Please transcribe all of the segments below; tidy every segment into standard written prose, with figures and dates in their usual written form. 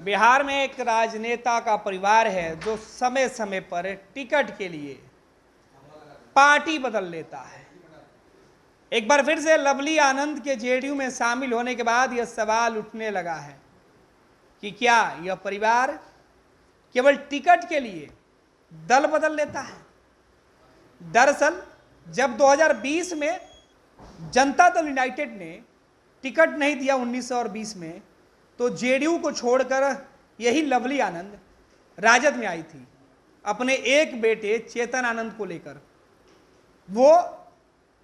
बिहार में एक राजनेता का परिवार है जो समय समय पर टिकट के लिए पार्टी बदल लेता है। एक बार फिर से लवली आनंद के जेडीयू में शामिल होने के बाद यह सवाल उठने लगा है कि क्या यह परिवार केवल टिकट के लिए दल बदल लेता है। दरअसल जब 2020 में जनता दल यूनाइटेड ने टिकट नहीं दिया 19 और 20 में, तो जेडीयू को छोड़कर यही लवली आनंद राजद में आई थी अपने एक बेटे चेतन आनंद को लेकर। वो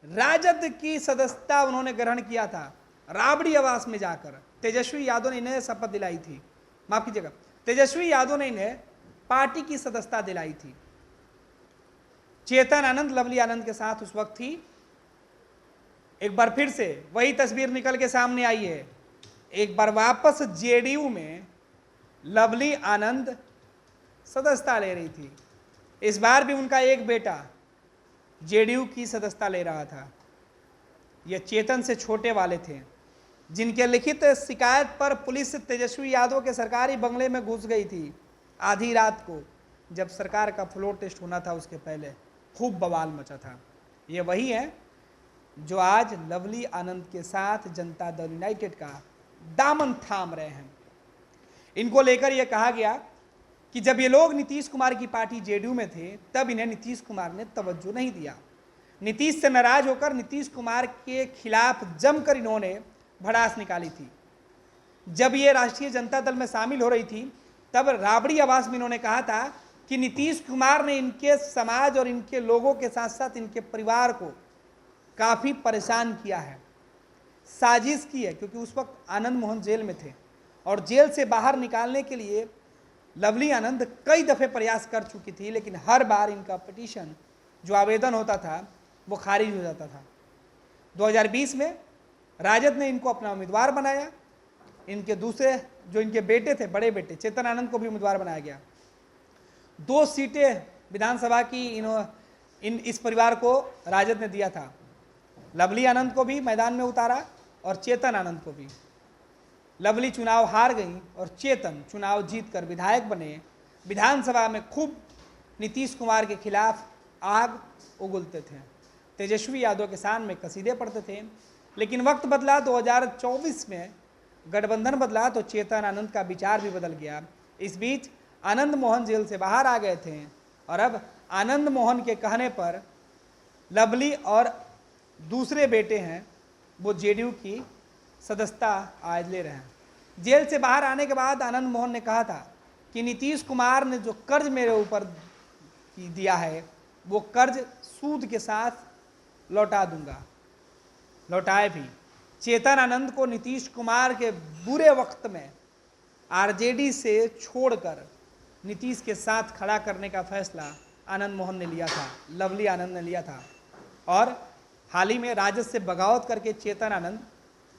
राजद की सदस्यता उन्होंने ग्रहण किया था राबड़ी आवास में जाकर। तेजस्वी यादव ने इन्हें शपथ दिलाई थी, माफ कीजिएगा, तेजस्वी यादव ने इन्हें पार्टी की सदस्यता दिलाई थी। चेतन आनंद लवली आनंद के साथ उस वक्त थी। एक बार फिर से वही तस्वीर निकल के सामने आई है। एक बार वापस जेडीयू में लवली आनंद सदस्यता ले रही थी। इस बार भी उनका एक बेटा जेडीयू की सदस्यता ले रहा था। ये चेतन से छोटे वाले थे, जिनके लिखित शिकायत पर पुलिस तेजस्वी यादव के सरकारी बंगले में घुस गई थी आधी रात को, जब सरकार का फ्लोर टेस्ट होना था। उसके पहले खूब बवाल मचा था। ये वही है जो आज लवली आनंद के साथ जनता दल यूनाइटेड का दामन थाम रहे हैं। इनको लेकर यह कहा गया कि जब ये लोग नीतीश कुमार की पार्टी जेडीयू में थे, तब इन्हें नीतीश कुमार ने तवज्जो नहीं दिया। नीतीश से नाराज होकर नीतीश कुमार के खिलाफ जमकर इन्होंने भड़ास निकाली थी। जब ये राष्ट्रीय जनता दल में शामिल हो रही थी, तब राबड़ी आवास में इन्होंने कहा था कि नीतीश कुमार ने इनके समाज और इनके लोगों के साथ साथ इनके परिवार को काफ़ी परेशान किया है, साजिश की है। क्योंकि उस वक्त आनंद मोहन जेल में थे और जेल से बाहर निकालने के लिए लवली आनंद कई दफ़े प्रयास कर चुकी थी, लेकिन हर बार इनका पिटीशन जो आवेदन होता था वो खारिज हो जाता था। 2020 में राजद ने इनको अपना उम्मीदवार बनाया। इनके दूसरे जो इनके बेटे थे, बड़े बेटे चेतन आनंद को भी उम्मीदवार बनाया गया। 2 सीटें विधानसभा की इस परिवार को राजद ने दिया था। लवली आनंद को भी मैदान में उतारा और चेतन आनंद को भी। लवली चुनाव हार गई और चेतन चुनाव जीतकर विधायक बने। विधानसभा में खूब नीतीश कुमार के खिलाफ आग उगलते थे, तेजस्वी यादव के शान में कसीदे पढ़ते थे। लेकिन वक्त बदला, 2024 में गठबंधन बदला तो चेतन आनंद का विचार भी बदल गया। इस बीच आनंद मोहन जेल से बाहर आ गए थे और अब आनंद मोहन के कहने पर लवली और दूसरे बेटे हैं वो जेडीयू की सदस्यता आज ले रहे हैं। जेल से बाहर आने के बाद आनंद मोहन ने कहा था कि नीतीश कुमार ने जो कर्ज मेरे ऊपर दिया है वो कर्ज सूद के साथ लौटा दूंगा। लौटाए भी। चेतन आनंद को नीतीश कुमार के बुरे वक्त में आरजेडी से छोड़कर नीतीश के साथ खड़ा करने का फैसला आनंद मोहन ने लिया था, लवली आनंद ने लिया था। और हाल ही में राजद से बगावत करके चेतन आनंद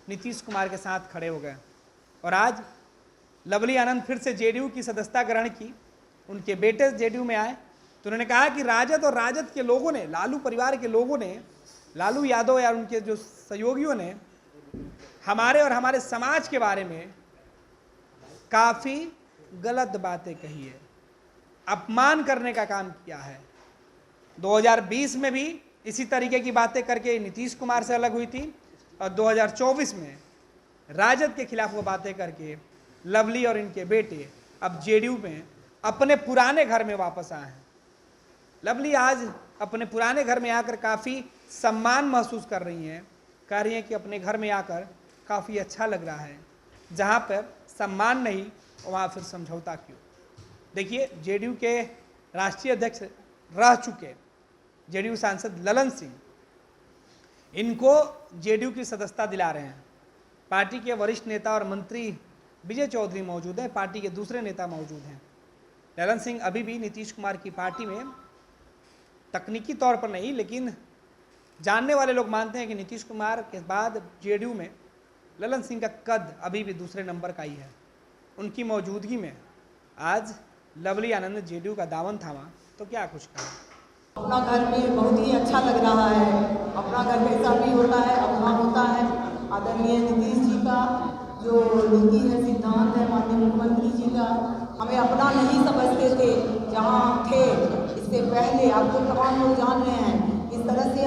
नीतीश कुमार के साथ खड़े हो गए और आज लवली आनंद फिर से जेडीयू की सदस्यता ग्रहण की। उनके बेटे जेडीयू में आए तो उन्होंने कहा कि राजद और राजद के लोगों ने, लालू परिवार के लोगों ने, लालू यादव या उनके जो सहयोगियों ने हमारे और हमारे समाज के बारे में काफ़ी गलत बातें कही है, अपमान करने का काम किया है। 2020 में भी इसी तरीके की बातें करके नीतीश कुमार से अलग हुई थी और 2024 में राजद के खिलाफ वो बातें करके लवली और इनके बेटे अब जेडीयू में अपने पुराने घर में वापस आए हैं। लवली आज अपने पुराने घर में आकर काफ़ी सम्मान महसूस कर रही हैं। कह रही हैं कि अपने घर में आकर काफ़ी अच्छा लग रहा है। जहाँ पर सम्मान नहीं वहाँ फिर समझौता क्यों। देखिए, जेडीयू के राष्ट्रीय अध्यक्ष रह चुके जेडीयू सांसद ललन सिंह, इनको जेडीयू की सदस्यता दिला रहे हैं। पार्टी के वरिष्ठ नेता और मंत्री विजय चौधरी मौजूद हैं, पार्टी के दूसरे नेता मौजूद हैं। ललन सिंह अभी भी नीतीश कुमार की पार्टी में तकनीकी तौर पर नहीं, लेकिन जानने वाले लोग मानते हैं कि नीतीश कुमार के बाद जेडीयू में ललन सिंह का कद अभी भी दूसरे नंबर का ही है। उनकी मौजूदगी में आज लवली आनंद ने जेडीयू का दामन थामा तो क्या कुछ कहा। अपना घर में बहुत ही अच्छा लग रहा है। अपना घर कैसा भी होता है, अपना होता है। आदरणीय नीतीश जी का जो नीति है, सिद्धांत है माननीय मुख्यमंत्री जी का, हमें अपना नहीं समझते थे जहाँ हम थे इससे पहले। आप तो तमाम लोग जान रहे हैं इस तरह से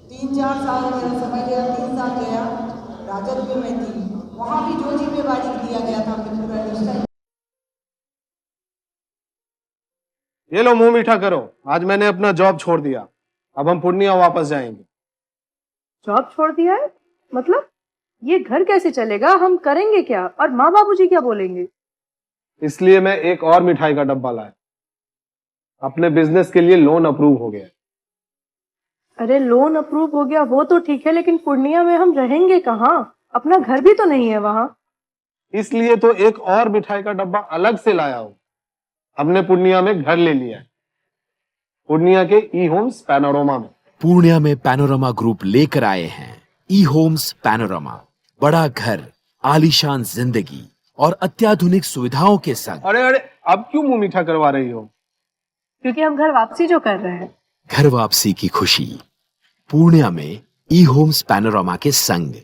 3-4 साल मेरा समय गया, 3 साल गया राजद में मैं थी, वहाँ भी जो जिम्मेवारी दिया गया था हमें पूरा निष्ठा। ये लो मुंह मीठा करो, आज मैंने अपना जॉब छोड़ दिया, अब हम पूर्णिया वापस जाएंगे। जॉब छोड़ दिया है? मतलब ये घर कैसे चलेगा? हम करेंगे क्या? और माँ बाबूजी क्या बोलेंगे? इसलिए मैं एक और मिठाई का डब्बा लाया, अपने बिजनेस के लिए लोन अप्रूव हो गया। अरे लोन अप्रूव हो गया वो तो ठीक है, लेकिन पूर्णिया में हम रहेंगे कहाँ? अपना घर भी तो नहीं है वहाँ। इसलिए तो एक और मिठाई का डब्बा अलग से लाया हूं। हमने पूर्णिया में घर ले लिया है, पूर्णिया के ई होम्स पैनोरमा में। पूर्णिया में पैनोरमा ग्रुप लेकर आए हैं ई होम्स पैनोरमा। बड़ा घर, आलीशान जिंदगी और अत्याधुनिक सुविधाओं के संग। अरे अरे, अब क्यों मुंह मीठा करवा रही हो? क्योंकि हम घर वापसी जो कर रहे हैं। घर वापसी की खुशी पूर्णिया में ई होम्स पैनोरमा के संग।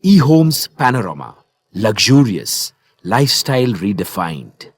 E Homes Panorama, luxurious lifestyle redefined.